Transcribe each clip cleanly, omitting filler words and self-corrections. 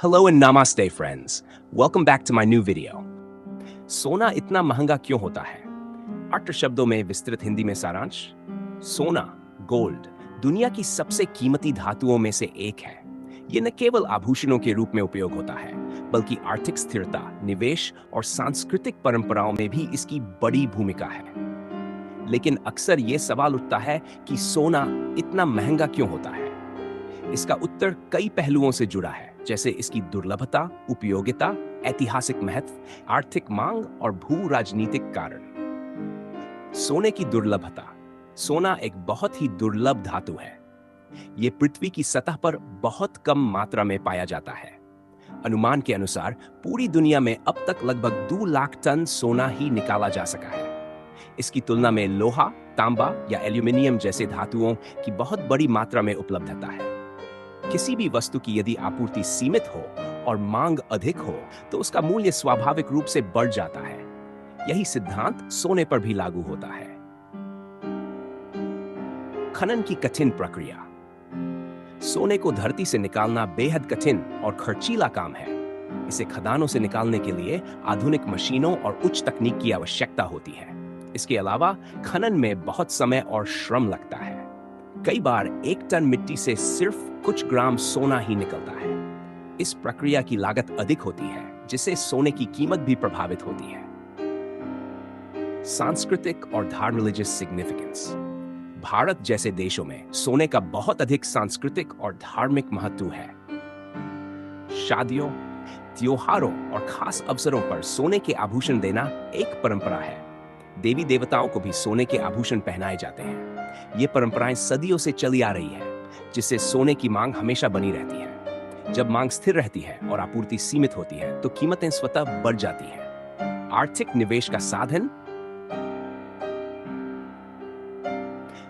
Hello and namaste friends. Welcome back to my new video. सोना इतना महंगा क्यों होता है? 8 शब्दों में विस्तृत हिंदी में सारांश। सोना, गोल्ड, दुनिया की सबसे कीमती धातुओं में से एक है। ये न केवल आभूषणों के रूप में उपयोग होता है, बल्कि आर्थिक स्थिरता, निवेश और सांस्कृतिक परंपराओं में भी इसकी बड़ी भूमिका है। लेकिन अक्सर ये सवाल उठता है कि सोना इतना महंगा क्यों होता है? इसका उत्तर कई पहलुओं से जुड़ा है, जैसे इसकी दुर्लभता, उपयोगिता, ऐतिहासिक महत्व, आर्थिक मांग और भू राजनीतिक कारण। सोने की दुर्लभता। सोना एक बहुत ही दुर्लभ धातु है। यह पृथ्वी की सतह पर बहुत कम मात्रा में पाया जाता है। अनुमान के अनुसार पूरी दुनिया में अब तक लगभग 2 लाख टन सोना ही निकाला जा सका है। इसकी तुलना में लोहा, तांबा या एल्यूमिनियम जैसे धातुओं की बहुत बड़ी मात्रा में उपलब्धता है। किसी भी वस्तु की यदि आपूर्ति सीमित हो और मांग अधिक हो, तो उसका मूल्य स्वाभाविक रूप से बढ़ जाता है। यही सिद्धांत सोने पर भी लागू होता है। खनन की कठिन प्रक्रिया। सोने को धरती से निकालना बेहद कठिन और खर्चीला काम है। इसे खदानों से निकालने के लिए आधुनिक मशीनों और उच्च तकनीक की आवश्यकता होती है। इसके अलावा खनन में बहुत समय और श्रम लगता है। कई बार 1 टन मिट्टी से सिर्फ कुछ ग्राम सोना ही निकलता है। इस प्रक्रिया की लागत अधिक होती है, जिससे सोने की कीमत भी प्रभावित होती है। सांस्कृतिक और धार्मिक सिग्निफिकेंस। भारत जैसे देशों में सोने का बहुत अधिक सांस्कृतिक और धार्मिक महत्व है। शादियों, त्योहारों और खास अवसरों पर सोने के आभूषण देना एक परंपरा है। देवी देवताओं को भी सोने के आभूषण पहनाए जाते हैं। ये परंपराएं सदियों से चली आ रही है, जिससे सोने की मांग हमेशा बनी रहती है। जब मांग स्थिर रहती है और आपूर्ति सीमित होती है, तो कीमतें स्वतः बढ़ जाती हैं। आर्थिक निवेश का साधन।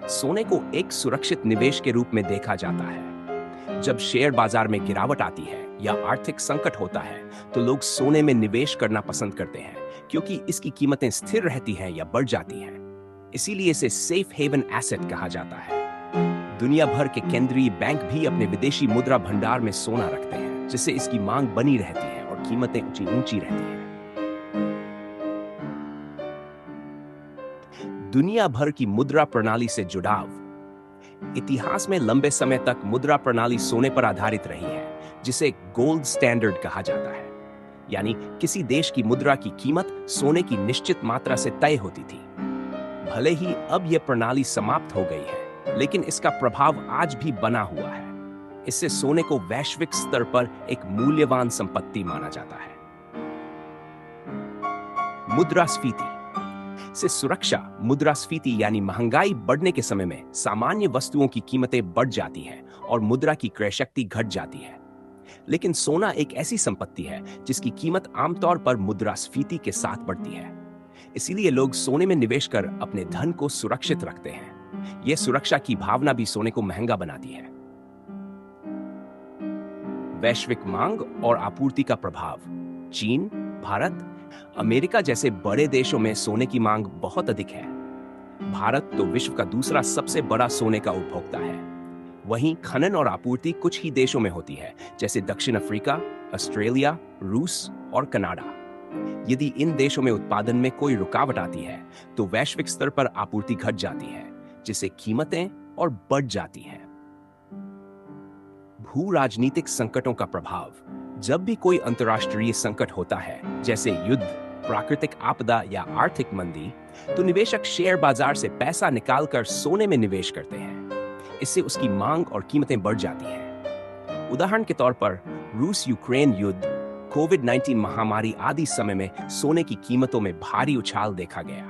सोने को एक सुरक्षित निवेश के रूप में देखा जाता है। जब शेयर बाजार में गिरावट आती है या आर्थिक संकट होता है, तो लोग सोने में निवेश करना पसंद करते हैं, क्योंकि इसकी कीमतें स्थिर रहती हैं या बढ़ जाती हैं। इसीलिए इसे सेफ हेवन एसेट कहा जाता है। दुनिया भर के केंद्रीय बैंक भी अपने विदेशी मुद्रा भंडार में सोना रखते हैं, जिससे इसकी मांग बनी रहती है और कीमतें ऊंची रहती हैं। दुनिया भर की मुद्रा प्रणाली से जुड़ाव। इतिहास में लंबे समय तक मुद्रा प्रणाली सोने पर आधारित रही है, जिसे गोल्ड स्टैंडर्ड कहा जाता है। यानी किसी देश की मुद्रा की कीमत सोने की निश्चित मात्रा से तय होती थी। भले ही अब यह प्रणाली समाप्त हो गई है, लेकिन इसका प्रभाव आज भी बना हुआ है। इससे सोने को वैश्विक स्तर पर एक मूल्यवान संपत्ति माना जाता है। मुद्रास्फीति से सुरक्षा। मुद्रास्फीति यानी महंगाई बढ़ने के समय में सामान्य वस्तुओं की कीमतें बढ़ जाती हैं और मुद्रा की क्रय शक्ति घट जाती है। लेकिन सोना एक ऐसी संपत्ति है जिसकी कीमत आमतौर पर मुद्रास्फीति के साथ बढ़ती है। इसीलिए लोग सोने में निवेश कर अपने धन को सुरक्षित रखते हैं। यह सुरक्षा की भावना भी सोने को महंगा बनाती है। वैश्विक मांग और आपूर्ति का प्रभाव। चीन, भारत, अमेरिका जैसे बड़े देशों में सोने की मांग बहुत अधिक है। भारत तो विश्व का दूसरा सबसे बड़ा सोने का उपभोक्ता है। वहीं खनन और आपूर्ति कुछ ही देशों में होती है, जैसे दक्षिण अफ्रीका, ऑस्ट्रेलिया, रूस और कनाडा। यदि इन देशों में उत्पादन में कोई रुकावट आती है, तो वैश्विक स्तर पर आपूर्ति घट जाती है, जिससे कीमतें और बढ़ जाती हैं। भू राजनीतिक संकटों का प्रभाव। जब भी कोई अंतर्राष्ट्रीय संकट होता है, जैसे युद्ध, प्राकृतिक आपदा या आर्थिक मंदी, तो निवेशक शेयर बाजार से पैसा निकालकर सोने में निवेश करते हैं। इससे उसकी मांग और कीमतें बढ़ जाती हैं। उदाहरण के तौर पर रूस यूक्रेन युद्ध, कोविड-19 महामारी आदि समय में सोने की कीमतों में भारी उछाल देखा गया।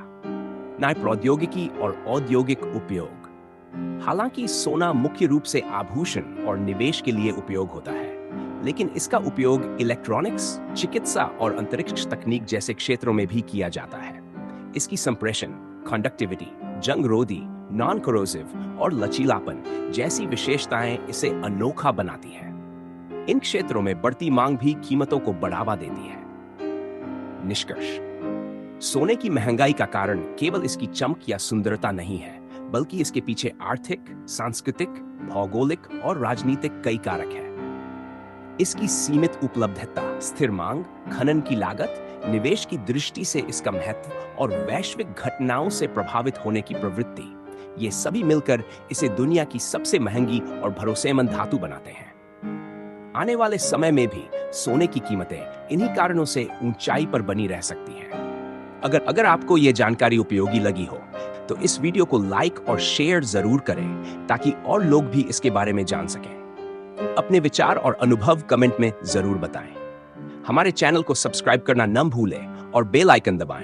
नए प्रौद्योगिकी और औद्योगिक उपयोग। हालांकि सोना मुख्य रूप से आभूषण और निवेश के लिए उपयोग होता है, लेकिन इसका उपयोग इलेक्ट्रॉनिक्स, चिकित्सा और अंतरिक्ष तकनीक जैसे क्षेत्रों में भी किया जाता है। इसकी संप्रेषण, कंडक्टिविटी, जंगरोधी, नॉन कोरोसिव और लचीलापन जैसी विशेषताएं इसे अनोखा बनाती हैं। इन क्षेत्रों में बढ़ती मांग भी कीमतों को बढ़ावा देती है। निष्कर्ष। सोने की महंगाई का कारण केवल इसकी चमक या सुंदरता नहीं है, बल्कि इसके पीछे आर्थिक, सांस्कृतिक, भौगोलिक और राजनीतिक कई कारक हैं। इसकी सीमित उपलब्धता, स्थिर मांग, खनन की लागत, निवेश की दृष्टि से इसका महत्व और वैश्विक घटनाओं से प्रभावित होने की प्रवृत्ति, ये सभी मिलकर इसे दुनिया की सबसे महंगी और भरोसेमंद धातु बनाते हैं। आने वाले समय में भी सोने की कीमतें इन्हीं कारणों से ऊंचाई पर बनी रह सकती हैं। अगर आपको ये जानकारी उपयोगी लगी हो तो इस वीडियो को लाइक और शेयर जरूर करें ताकि और लोग भी इसके बारे में जान सकें। अपने विचार और अनुभव कमेंट में जरूर बताएं। हमारे चैनल को सब्सक्राइब करना न भूलें और बेल आइकन दबाएं।